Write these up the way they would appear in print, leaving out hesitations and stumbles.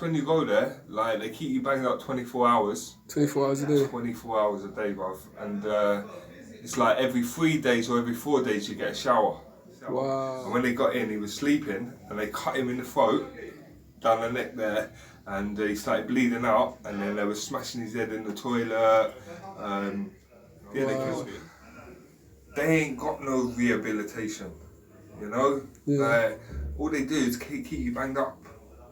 When you go there, like, they keep you banged up 24 hours. 24 hours a day? 24 hours a day, bruv. And it's like every 3 days or every 4 days you get a shower. Wow. And when they got in, he was sleeping, and they cut him in the throat, down the neck there, and he started bleeding out, and then they were smashing his head in the toilet. Wow. They ain't got no rehabilitation, you know? Yeah. Like, all they do is keep you banged up.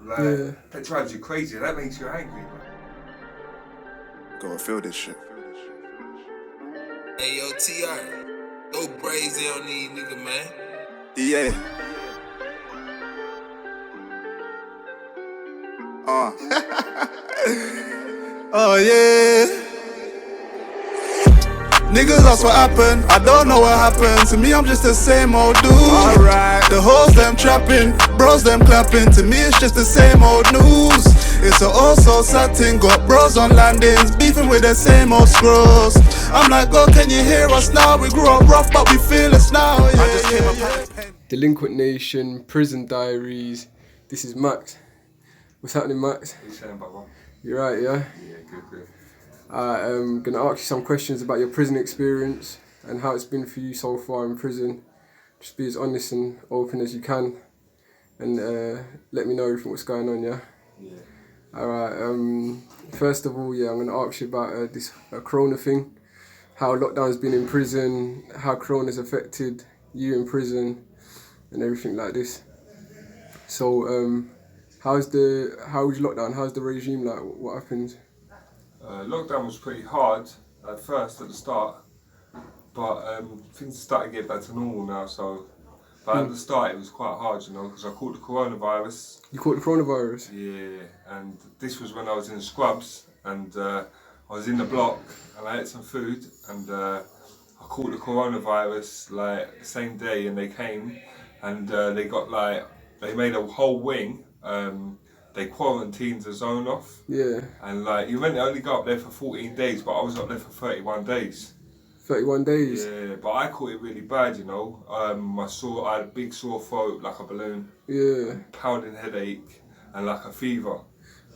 Like, Yeah. that drives you crazy, that makes you angry. Go and feel this shit. Hey yo, T.R. No braids they don't need, nigga, man. Yeah. Oh yeah. Niggas ask what happened, I don't know what happened. To me I'm just the same old dude. Alright. The hoes them trapping, bros them clapping. To me it's just the same old news. It's a oh so sad thing, got bros on landings, beefing with the same old scrolls. I'm like, oh can you hear us now? We grew up rough but we feel us now. Yeah, I just came up. Delinquent Nation, Prison Diaries. This is Max. What's happening, Max? What are you saying, Baba? You right, yeah? Yeah, good. I'm gonna ask you some questions about your prison experience and how it's been for you so far in prison. Just be as honest and open as you can, and let me know everything what's going on, yeah? Yeah. Alright, first of all, yeah, I'm gonna ask you about this Corona thing, how lockdown's been in prison, how Corona's affected you in prison, and everything like this. So, how's your lockdown? How's the regime like? What happens? Lockdown was pretty hard at first, at the start, but things are starting to get back to normal now, so... But at the start it was quite hard, you know, because I caught the coronavirus. You caught the coronavirus? Yeah, and this was when I was in Scrubs, and I was in the block, and I ate some food, and I caught the coronavirus, like, the same day, and they came, and they made a whole wing. They quarantined the zone off. Yeah. And like, you meant to only go up there for 14 days, but I was up there for 31 days. 31 days? Yeah, but I caught it really bad, you know. I had a big sore throat, like a balloon. Yeah. Pounding headache, and like a fever.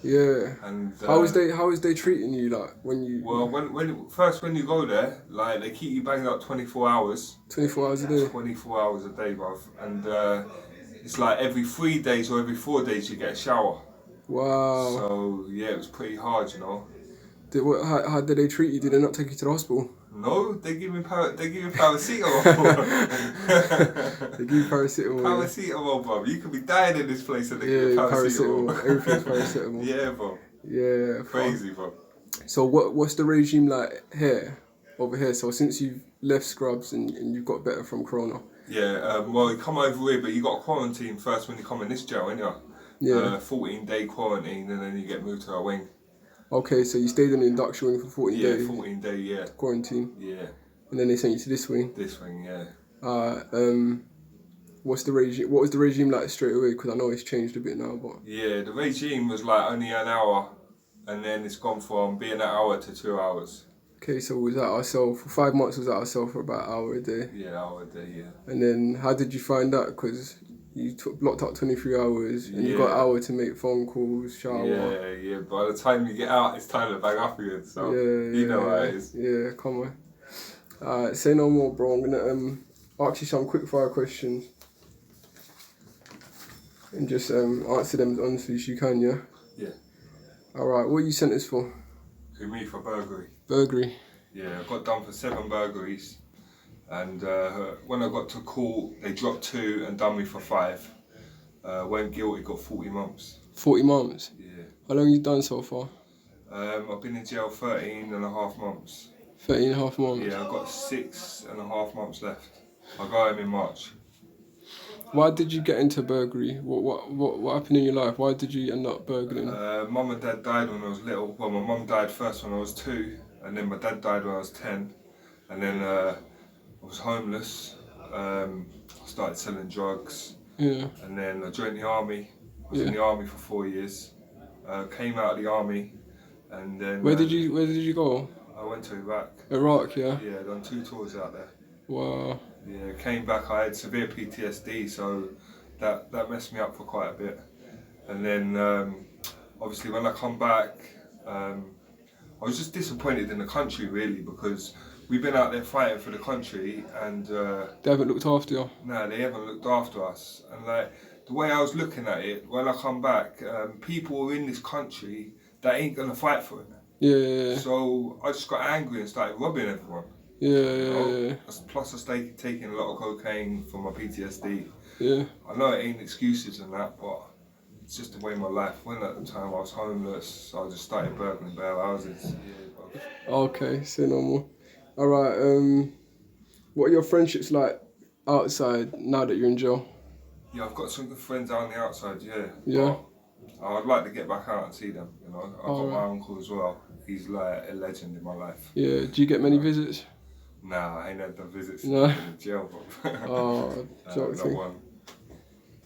Yeah. And how was they treating you, like, when you... Well, when you go there, like, they keep you banged up 24 hours. 24 hours a day? 24 hours a day, bruv. And it's like every 3 days or every 4 days you get a shower. Wow. So, yeah, it was pretty hard, you know. How did they treat you? Did they not take you to the hospital? No, they give me paracetamol. They give you paracetamol. Paracetamol, bro. You could be dying in this place and they give you paracetamol. Everything's paracetamol. Yeah, bro. Yeah. Crazy, bro. So what's the regime like over here? So since you've left Scrubs and you've got better from Corona? Yeah, well, you come over here, but you got quarantine first when you come in this jail, innit? Yeah. 14-day quarantine, and then you get moved to a wing. Okay, so you stayed in the induction wing for 14 days? Yeah, 14-day, yeah. Quarantine? Yeah. And then they sent you to this wing? This wing, yeah. What was the regime like straight away? Because I know it's changed a bit now, but... Yeah, the regime was like only an hour, and then it's gone from being an hour to 2 hours. Okay, so was that ourselves, for 5 months was that ourselves for about an hour a day? Yeah, hour a day, yeah. And then how did you find that? Because you blocked out 23 hours and you got an hour to make phone calls, shower. Yeah, by the time you get out, it's time to bang up again, so you know how it is. Yeah, come on. Alright, say no more, bro. I'm gonna ask you some quick fire questions and just answer them as honestly as you can, yeah? Yeah. Alright, what are you sentenced for? Who, me, for burglary? Burglary? Yeah, I got done for 7 burglaries. And when I got to court, they dropped 2 and done me for 5. Went guilty, got 40 months. 40 months? Yeah. How long have you done so far? I've been in jail 13 and a half months. 13 and a half months? Yeah, I've got 6 and a half months left. I'll go home in March. Why did you get into burglary? What happened in your life? Why did you end up burgling? Mum and Dad died when I was little. Well, my mum died first when I was 2, and then my dad died when I was 10. And then I was homeless. I started selling drugs. Yeah. And then I joined the army. I was in the army for 4 years. Came out of the army, and then. Where did you go? I went to Iraq. Iraq, yeah. Yeah, done 2 tours out there. Wow. Yeah, came back. I had severe PTSD, so that messed me up for quite a bit. And then obviously when I come back, I was just disappointed in the country really, because we've been out there fighting for the country and They haven't looked after you. no, they haven't looked after us. And like the way I was looking at it, when I come back, people are in this country that ain't gonna fight for it. Yeah. So I just got angry and started robbing everyone. Yeah. Plus I started taking a lot of cocaine for my PTSD. Yeah. I know it ain't excuses and that, but it's just the way my life went at the time. I was homeless, so I just started burgling bare houses. Okay, say no more. Alright, what are your friendships like outside now that you're in jail? Yeah, I've got some good friends out on the outside, yeah. Yeah. But I'd like to get back out and see them, you know. I've got Alright. my uncle as well. He's like a legend in my life. Yeah, do you get many visits? Nah, I ain't had the visits No. in jail, but Oh, joke no thing. one.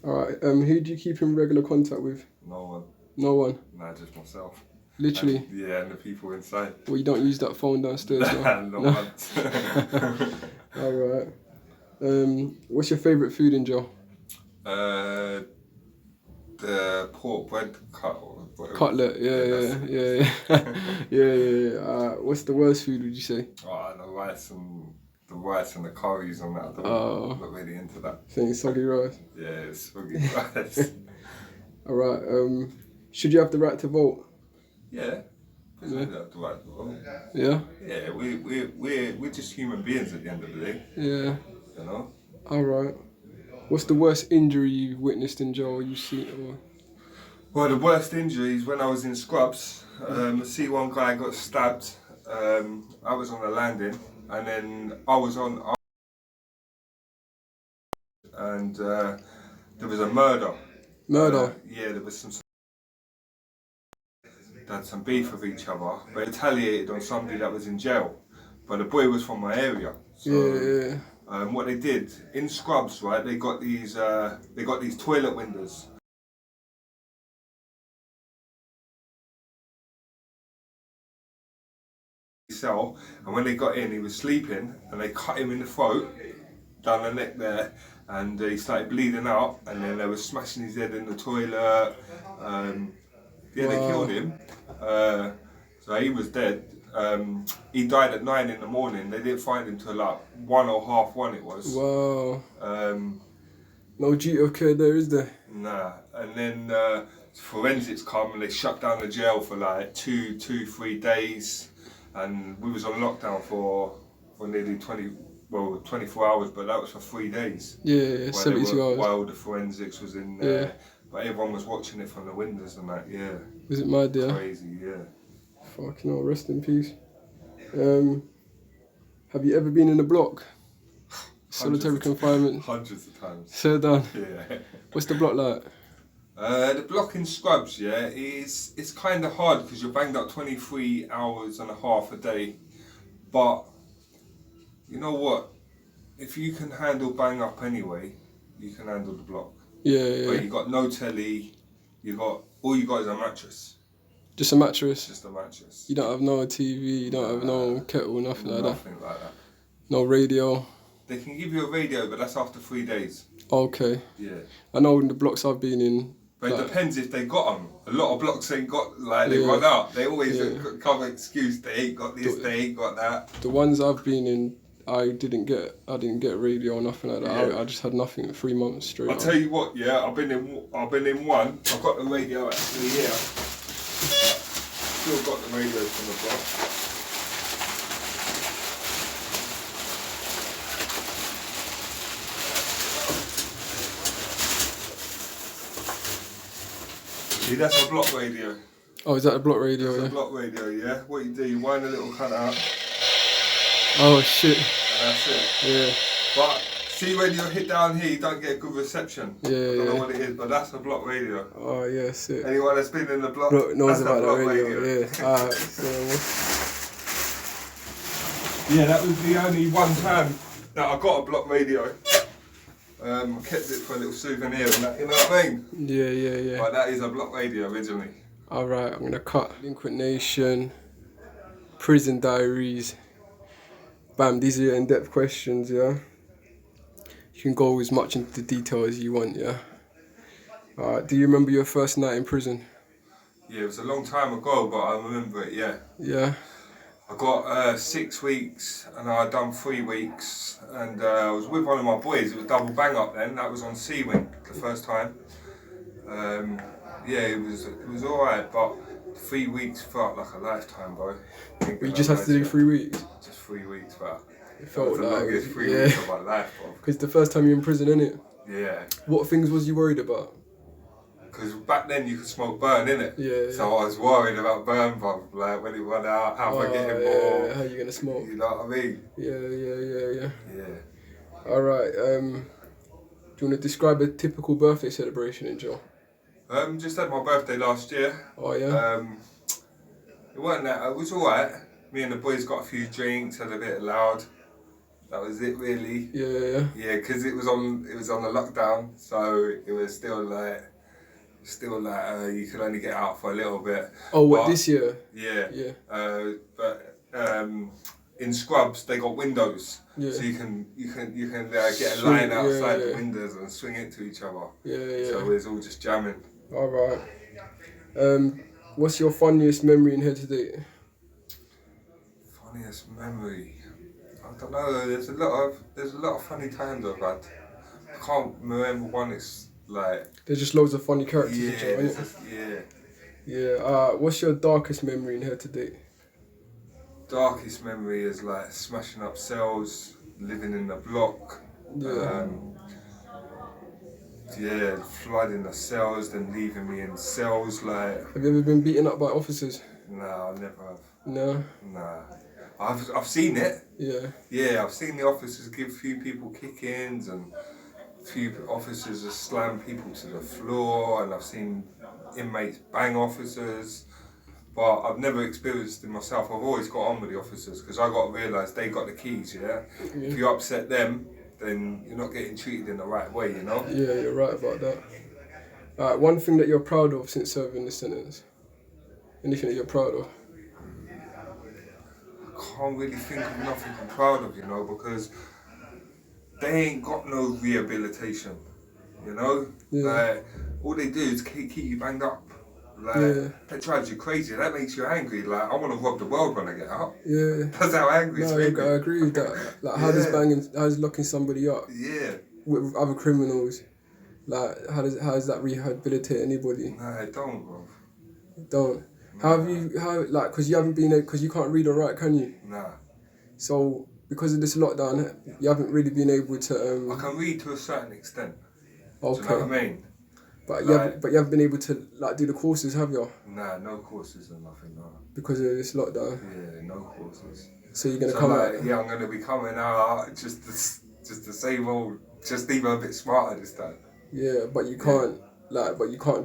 Alright, who do you keep in regular contact with? No one. No one? Nah, just myself. Literally? And the people inside. Well, you don't use that phone downstairs, Nah, no? not once. Alright. What's your favourite food in jail? The pork bread cut or whatever. Cutlet, yeah. What's the worst food, would you say? Oh, the rice and the curries and that. I'm not really into that. Saying soggy rice? Yeah, it's soggy rice. Alright, should you have the right to vote? Yeah. Have the right to vote. Yeah? Yeah, we're just human beings at the end of the day. Yeah. You know? Alright. What's the worst injury you've witnessed in jail or you see? Or... Well, the worst injuries when I was in Scrubs. I see one guy got stabbed. I was on the landing, and then I was on, and there was a murder. Murder? Yeah, there was some. They had some beef with each other, but retaliated on somebody that was in jail. But the boy was from my area. So, Yeah. what they did in Scrubs, right? They got these toilet windows. Cell, and when they got in, he was sleeping, and they cut him in the throat, down the neck there, and he started bleeding out, and then they were smashing his head in the toilet. They killed him. So he was dead. He died at 9 in the morning. They didn't find him till like 1 or half 1 it was. Wow. No duty of care there, is there? Nah. And then forensics come and they shut down the jail for like 3 days. And we was on lockdown for nearly 24 hours, but that was for 3 days. Yeah, 72 hours. While the forensics was in there. Yeah. But everyone was watching it from the windows and that, yeah. Was it mad, yeah? Crazy, yeah. Fucking hell, rest in peace. Have you ever been in a block? Solitary confinement? Hundreds of times. So done. Yeah. What's the block like? The block in Scrubs, yeah, it's kind of hard because you're banged up 23 hours and a half a day. But you know what? If you can handle bang up anyway, you can handle the block. Yeah. But you got no telly. All you got is a mattress. Just a mattress. Just a mattress. You don't have no TV. You don't have no kettle. Nothing like that. Nothing like that. No radio. They can give you a radio, but that's after 3 days. Okay. Yeah. I know in the blocks I've been in. But it depends if they got them. A lot of blocks ain't got, like, they Yeah. run out. They always come an excuse, they ain't got this, they ain't got that. The ones I've been in, I didn't get radio or nothing like that. Yeah. I just had nothing for 3 months straight. I'll tell you what, yeah, I've been in one. I've got the radio actually here. Still got the radio from the block. See, that's a block radio. Oh, is that a block radio? That's Yeah. a block radio, yeah? What you do, you wind a little cut out, Oh shit. and that's it. Yeah. But see, when you hit down here, you don't get good reception. Yeah, I don't know yeah. what it is, but that's a block radio. Oh yeah, sick. Anyone that's been in the block, Block knows that's about a that block radio. Yeah. Alright. So, Yeah, that was the only one time that I got a block radio. I kept it for a little souvenir and that, you know what I mean? yeah. But that is a block radio originally. Alright, I'm gonna cut Delinquent Nation, Prison Diaries. Bam, these are your in-depth questions, yeah? You can go as much into detail as you want, yeah? Alright, do you remember your first night in prison? Yeah, it was a long time ago, but I remember it, yeah. Yeah. I got 6 weeks and I done 3 weeks and I was with one of my boys. It was double bang up then. That was on Sea Wing the first time. Yeah, it was alright, but 3 weeks felt like a lifetime, bro. But you just had to do 3 weeks. Just 3 weeks, but It felt was the like longest 3 weeks of my life, bro. Because the first time you're in prison, innit? Yeah. What things was you worried about? Because back then you could smoke burn, innit? Yeah. So I was worried about burn, bro. Like when it run out, how am I getting more? How you gonna smoke? You know what I mean? Yeah. Yeah. Alright, do you want to describe a typical birthday celebration in jail? Just had my birthday last year. Oh yeah? It wasn't that, it was alright. Me and the boys got a few drinks, had a bit loud. That was it really. Yeah. Yeah, because it was on the lockdown, so it was still like you could only get out for a little bit. Oh, what, But, this year? Yeah. Yeah. But in Scrubs they got windows, Yeah. so you can get a Swing, line outside the yeah. windows and swing it to each other. Yeah. So it was all just jamming. Alright. What's your funniest memory in here to date? Funniest memory. I don't know. There's a lot of funny times I've had. I can't remember one. It's like There's just loads of funny characters in jail, there's innit? just, yeah. Yeah. What's your darkest memory in here to date? Darkest memory is like smashing up cells, living in the block. Yeah. Flooding the cells, then leaving me in cells like. Have you ever been beaten up by officers? Nah, I never have. No. Nah. I've seen it. Yeah. Yeah, I've seen the officers give a few people kick-ins and a few officers just slam people to the floor, and I've seen inmates bang officers, but I've never experienced it myself. I've always got on with the officers because I got to realise they got the keys, yeah? If you upset them, then you're not getting treated in the right way, you know? Yeah, you're right about that. Alright, one thing that you're proud of since serving this sentence? Anything that you're proud of? Can't really think of nothing I'm proud of, you know, because they ain't got no rehabilitation, you know? Yeah. Like, all they do is keep you banged up. Like, Yeah. that drives you crazy, that makes you angry. Like, I want to rob the world when I get out. Yeah. That's how angry it's No, made me. I agree with that. Like, how does locking somebody up Yeah. with other criminals, like, how does that rehabilitate anybody? Nah, I don't, bro. Don't. Because you can't read or write, can you? Nah. So, because of this lockdown, you haven't really been able to, I can read to a certain extent. okay. Do you know what I mean? But Like- you haven't been able to, like, do the courses, have you? Nah, no courses and nothing, no. Because of this lockdown. Yeah, no courses. So you're gonna So come like, out. yeah, I'm gonna be coming out just the same old, just even a bit smarter this time. Yeah, but you can't,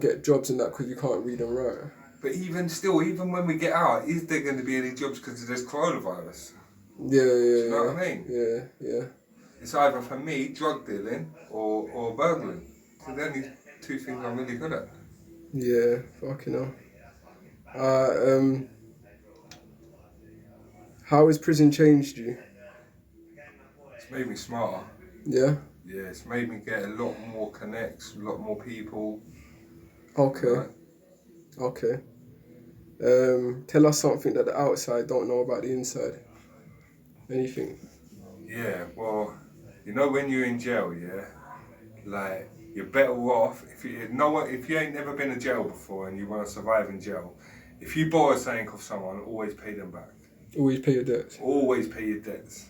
get jobs and that because you can't read and write. But even still, even when we get out, is there going to be any jobs because of this coronavirus? Yeah. You know what I mean? Yeah. It's either for me, drug dealing or burglary. So the only two things I'm really good at. Yeah, fucking hell. How has prison changed you? It's made me smarter. Yeah? Yeah, it's made me get a lot more connects, a lot more people. Okay. Right? Okay. Tell us something that the outside don't know about the inside. Anything? Yeah, well, you know when you're in jail, yeah, like you're better off if you ain't never been in jail before and you want to survive in jail. If you borrow something off someone, always pay them back. Always pay your debts. Always pay your debts.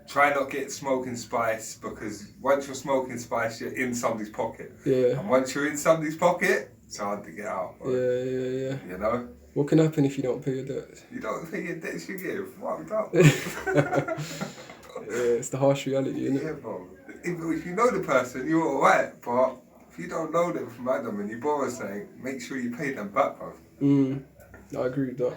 Try not get smoking spice because once you're smoking spice, you're in somebody's pocket. Yeah. And once you're in somebody's pocket, it's hard to get out. Bro. Yeah. You know? What can happen if you don't pay your debts? You don't pay your debts, you get fucked up. Yeah, it's the harsh reality, isn't it? Yeah, bro. If you know the person, you're alright, but if you don't know them from Adam and you borrow something, make sure you pay them back, bro. I agree with that.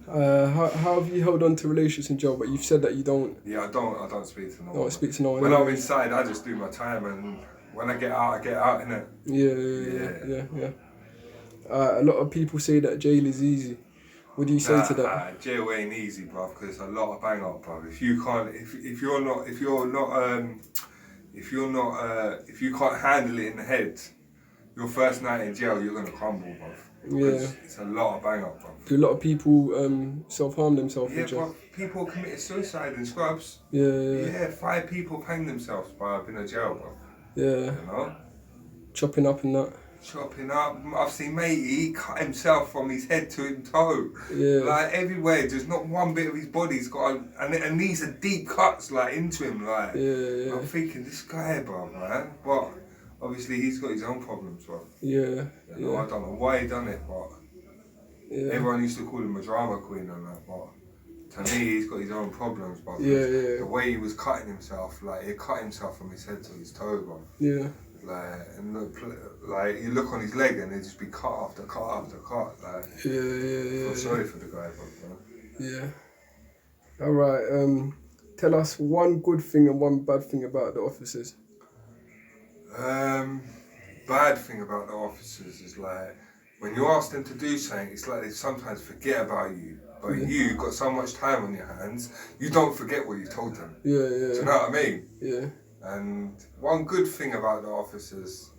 How have you held on to relationships in jail? But you've said that you don't. Yeah, I don't speak to no one. Don't speak to no one. When I'm inside, I just do my time, and when I get out, innit? Yeah. A lot of people say that jail is easy. What do you say to that? Nah, jail ain't easy, bro, because it's a lot of bang up, bro. If you can't handle it in the head, your first night in jail, you're gonna crumble, bro. Because it's a lot of bang up, bro. Do a lot of people self-harm themselves? Yeah, but people committed suicide in Scrubs. Yeah. Yeah, 5 people hanged themselves by being in jail, bro. Yeah. You know? Chopping up and that. Chopping up. I've seen matey, he cut himself from his head to his toe. Yeah. Like everywhere, there's not one bit of his body's got, and these are deep cuts like into him. Like, Yeah. I'm thinking this guy, bro, man. But obviously he's got his own problems, bro. Yeah. You know, I don't know why he done it, but everyone used to call him a drama queen and that. But to me, he's got his own problems, bro. Yeah. The way he was cutting himself, like he cut himself from his head to his toe, bro. Yeah. Like, and look, like you look on his leg and it'd just be cut after cut after cut. Like, I feel sorry for the guy, bro. Yeah. All right. Tell us one good thing and one bad thing about the officers. Bad thing about the officers is like when you ask them to do something, it's like they sometimes forget about you. But you got so much time on your hands, you don't forget what you told them. Yeah. Do you know what I mean? Yeah. And one good thing about the officers,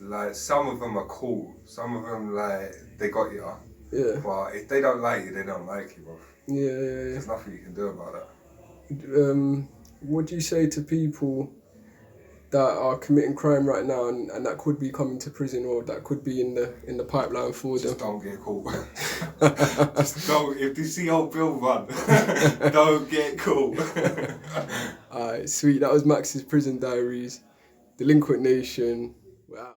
like some of them are cool. Some of them like they got you. Yeah. But if they don't like you, they don't like you, bro. Yeah. There's nothing you can do about that. What do you say to people that are committing crime right now and that could be coming to prison or that could be in the pipeline for them? Just don't get caught. Just don't. If you see old Bill run, don't get caught. Alright, sweet. That was Max's Prison Diaries. Delinquent Nation. Wow.